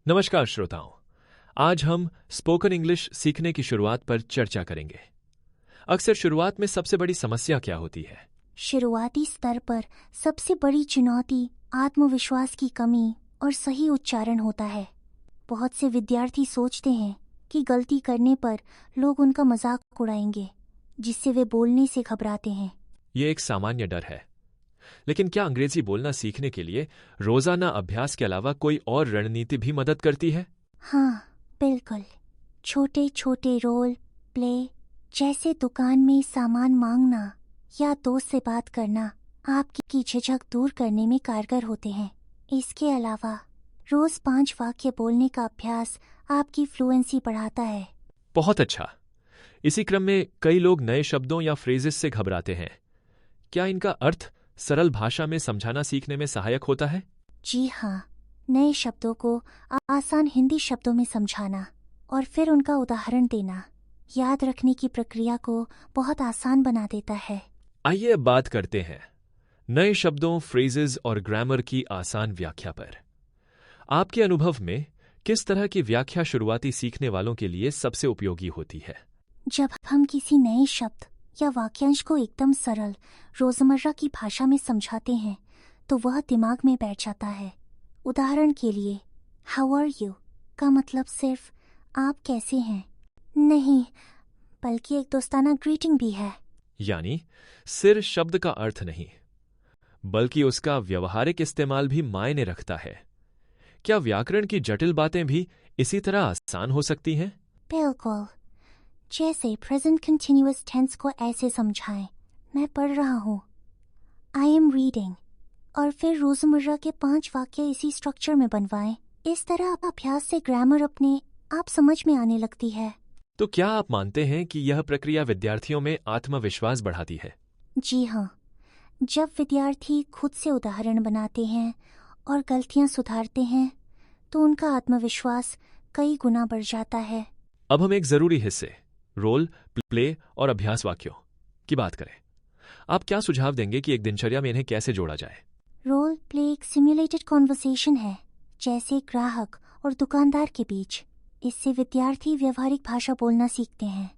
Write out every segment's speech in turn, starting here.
नमस्कार श्रोताओं। आज हम स्पोकन इंग्लिश सीखने की शुरुआत पर चर्चा करेंगे। अक्सर शुरुआत में सबसे बड़ी समस्या क्या होती है? शुरुआती स्तर पर सबसे बड़ी चुनौती आत्मविश्वास की कमी और सही उच्चारण होता है। बहुत से विद्यार्थी सोचते हैं कि गलती करने पर लोग उनका मजाक उड़ाएंगे, जिससे वे बोलने से घबराते हैं। ये एक सामान्य डर है, लेकिन क्या अंग्रेजी बोलना सीखने के लिए रोजाना अभ्यास के अलावा कोई और रणनीति भी मदद करती है? हाँ, बिल्कुल। छोटे छोटे रोल प्ले, जैसे दुकान में सामान मांगना या दोस्त से बात करना, आपकी झिझक दूर करने में कारगर होते हैं। इसके अलावा रोज 5 वाक्य बोलने का अभ्यास आपकी फ्लुएंसी बढ़ाता है। बहुत अच्छा। इसी क्रम में कई लोग नए शब्दों या फ्रेजेस से घबराते हैं। क्या इनका अर्थ सरल भाषा में समझाना सीखने में सहायक होता है? जी हाँ, नए शब्दों को आसान हिंदी शब्दों में समझाना और फिर उनका उदाहरण देना याद रखने की प्रक्रिया को बहुत आसान बना देता है। आइए अब बात करते हैं नए शब्दों, फ्रेजेस और ग्रामर की आसान व्याख्या पर। आपके अनुभव में किस तरह की व्याख्या शुरुआती सीखने वालों के लिए सबसे उपयोगी होती है? जब हम किसी नए शब्द या वाक्यांश को एकदम सरल रोजमर्रा की भाषा में समझाते हैं तो वह दिमाग में बैठ जाता है। उदाहरण के लिए, हाउ आर यू का मतलब सिर्फ आप कैसे हैं नहीं, बल्कि एक दोस्ताना ग्रीटिंग भी है। यानी सिर शब्द का अर्थ नहीं, बल्कि उसका व्यवहारिक इस्तेमाल भी मायने रखता है। क्या व्याकरण की जटिल बातें भी इसी तरह आसान हो सकती हैं? बिल्कुल। जैसे प्रेजेंट कंटिन्यूअस टेंस को ऐसे समझाएं, मैं पढ़ रहा हूँ, आई एम रीडिंग, और फिर रोजमर्रा के 5 वाक्य इसी स्ट्रक्चर में बनवाएं। इस तरह अभ्यास से ग्रामर अपने आप समझ में आने लगती है। तो क्या आप मानते हैं कि यह प्रक्रिया विद्यार्थियों में आत्मविश्वास बढ़ाती है? जी हाँ, जब विद्यार्थी खुद से उदाहरण बनाते हैं और गलतियां सुधारते हैं तो उनका आत्मविश्वास कई गुना बढ़ जाता है। अब हम एक जरूरी हिस्से, रोल प्ले और अभ्यास वाक्यों की बात करें। आप क्या सुझाव देंगे कि एक दिनचर्या में इन्हें कैसे जोड़ा जाए? रोल प्ले एक सिम्युलेटेड कॉन्वर्सेशन है, जैसे ग्राहक और दुकानदार के बीच। इससे विद्यार्थी व्यवहारिक भाषा बोलना सीखते हैं।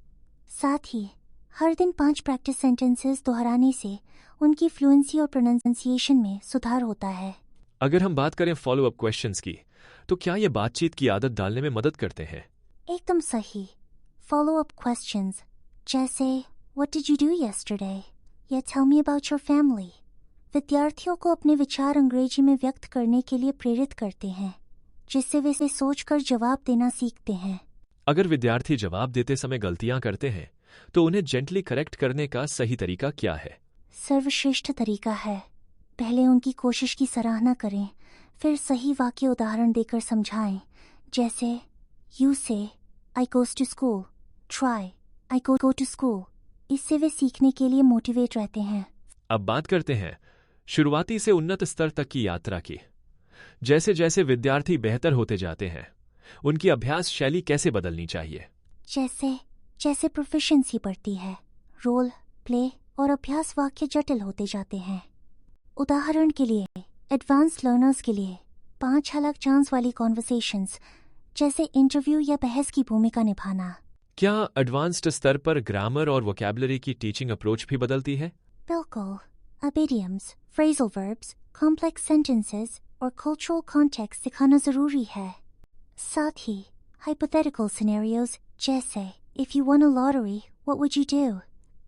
साथ ही हर दिन 5 प्रैक्टिस सेंटेंसेस दोहराने से उनकी फ्लुएंसी और प्रोनाउंसिएशन में सुधार होता है। अगर हम बात करें फॉलो अप क्वेश्चंस की, तो क्या ये बातचीत की आदत डालने में मदद करते हैं? एकदम सही। फॉलो अप क्वेश्चंस जैसे what did you do yesterday या tell me about your family विद्यार्थियों को अपने विचार अंग्रेजी में व्यक्त करने के लिए प्रेरित करते हैं, जिससे वे सोचकर जवाब देना सीखते हैं। अगर विद्यार्थी जवाब देते समय गलतियां करते हैं तो उन्हें जेंटली करेक्ट करने का सही तरीका क्या है? सर्वश्रेष्ठ तरीका है, पहले उनकी कोशिश की सराहना करें, फिर सही वाक्य उदाहरण देकर समझाएं। जैसे you say I goes to school, try I go to school. इससे वे सीखने के लिए मोटिवेट रहते हैं। अब बात करते हैं शुरुआती से उन्नत स्तर तक की यात्रा की। जैसे जैसे विद्यार्थी बेहतर होते जाते हैं, उनकी अभ्यास शैली कैसे बदलनी चाहिए? जैसे जैसे प्रोफिशिएंसी बढ़ती है, रोल प्ले और अभ्यास वाक्य जटिल होते जाते हैं। उदाहरण के लिए, एडवांस लर्नर्स के लिए 5 अलग चांस वाली कॉन्वर्सेशंस, जैसे इंटरव्यू या बहस की भूमिका निभाना। क्या एडवांस्ड स्तर पर ग्रामर और वोकैबुलरी की टीचिंग अप्रोच भी बदलती है? बिल्कुल। अब idioms, phrasal verbs, complex sentences और कल्चरल कॉन्टेक्स्ट सिखाना जरूरी है। साथ ही हाइपोथेटिकल सिनेरियोज जैसे if you one a lottery what would you do,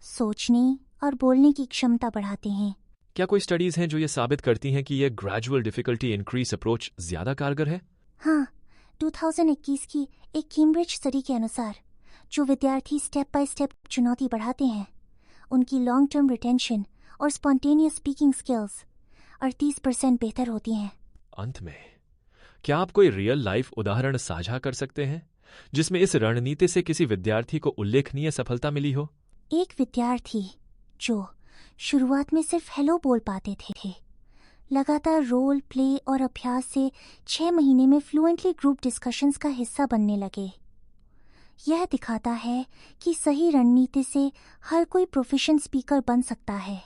सोचने और बोलने की क्षमता बढ़ाते हैं। क्या कोई स्टडीज हैं जो ये साबित करती हैं कि यह ग्रेजुअल डिफिकल्टी इंक्रीज अप्रोच ज्यादा कारगर है? हाँ, 2021 की एक कैम्ब्रिज स्टडी के अनुसार जो विद्यार्थी स्टेप बाय स्टेप चुनौती बढ़ाते हैं, उनकी लॉन्ग टर्म रिटेंशन और स्पॉन्टेनियस स्पीकिंग स्किल्स 38% बेहतर होती हैं। अंत में, क्या आप कोई रियल लाइफ उदाहरण साझा कर सकते हैं जिसमें इस रणनीति से किसी विद्यार्थी को उल्लेखनीय सफलता मिली हो? एक विद्यार्थी जो शुरुआत में सिर्फ हेलो बोल पाते थे, लगातार रोल प्ले और अभ्यास से 6 महीने में फ्लुएंटली ग्रुप डिस्कशंस का हिस्सा बनने लगे। यह दिखाता है कि सही रणनीति से हर कोई प्रोफिशिएंट स्पीकर बन सकता है।